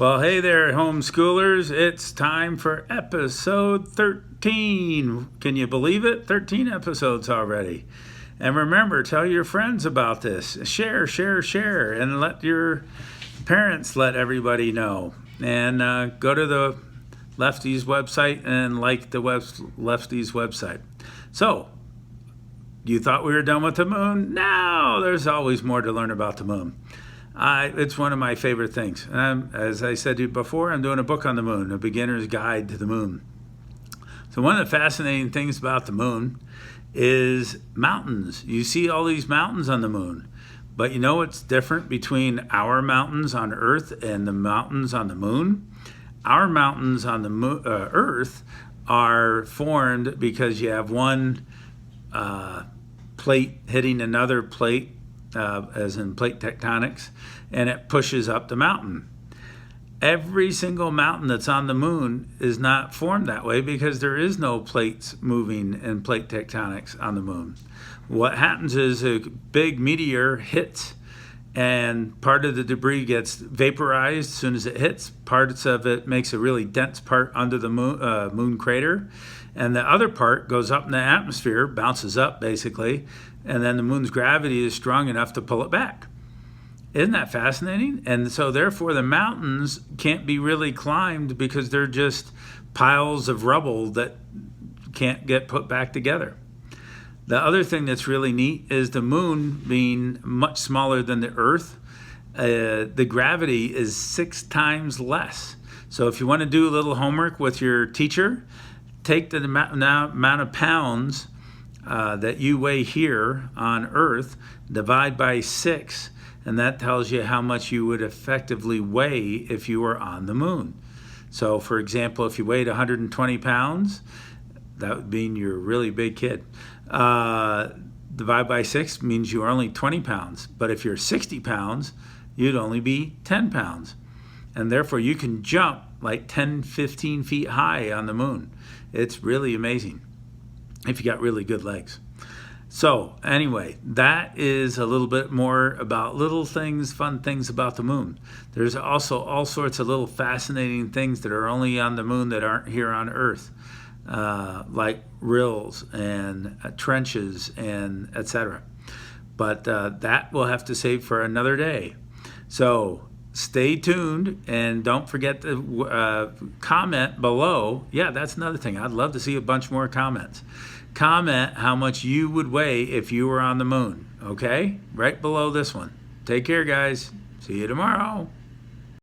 Well, hey there, homeschoolers. It's time for episode 13. Can you believe it? 13 episodes already. And remember, tell your friends about this. Share, and let your parents let everybody know. And go to the Lefties website and like the Lefties website. So, you thought we were done with the moon? No, there's always more to learn about the moon. It's one of my favorite things. As I said to you before, I'm doing a book on the moon, A Beginner's Guide to the Moon. So one of the fascinating things about the moon is mountains. You see all these mountains on the moon, but you know what's different between our mountains on Earth and the mountains on the moon? Our mountains on the Earth are formed because you have one plate hitting another plate, as in plate tectonics, and it pushes up the mountain. Every single mountain that's on the moon is not formed that way because there is no plates moving in plate tectonics on the moon. What happens is a big meteor hits and part of the debris gets vaporized as soon as it hits. Parts of it makes a really dense part under the moon crater, and the other part goes up in the atmosphere, bounces up basically, and then the moon's gravity is strong enough to pull it back. Isn't that fascinating? And so therefore the mountains can't be really climbed because they're just piles of rubble that can't get put back together. The other thing that's really neat is the moon being much smaller than the Earth, the gravity is 6 times less. So if you want to do a little homework with your teacher, take the amount of pounds that you weigh here on Earth, divide by 6, and that tells you how much you would effectively weigh if you were on the moon. So for example, if you weighed 120 pounds, that would mean you're a really big kid. Divide by 6 means you're only 20 pounds. But if you're 60 pounds, you'd only be 10 pounds. And therefore you can jump like 10, 15 feet high on the moon. It's really amazing if you got really good legs. So anyway, that is a little bit more about little things, fun things about the moon. There's also all sorts of little fascinating things that are only on the moon that aren't here on Earth, like rills and trenches and etc. But that we'll have to save for another day. So stay tuned and don't forget to comment below. Yeah, that's another thing. I'd love to see a bunch more comments. Comment how much you would weigh if you were on the moon, okay? Right below this one. Take care, guys. See you tomorrow.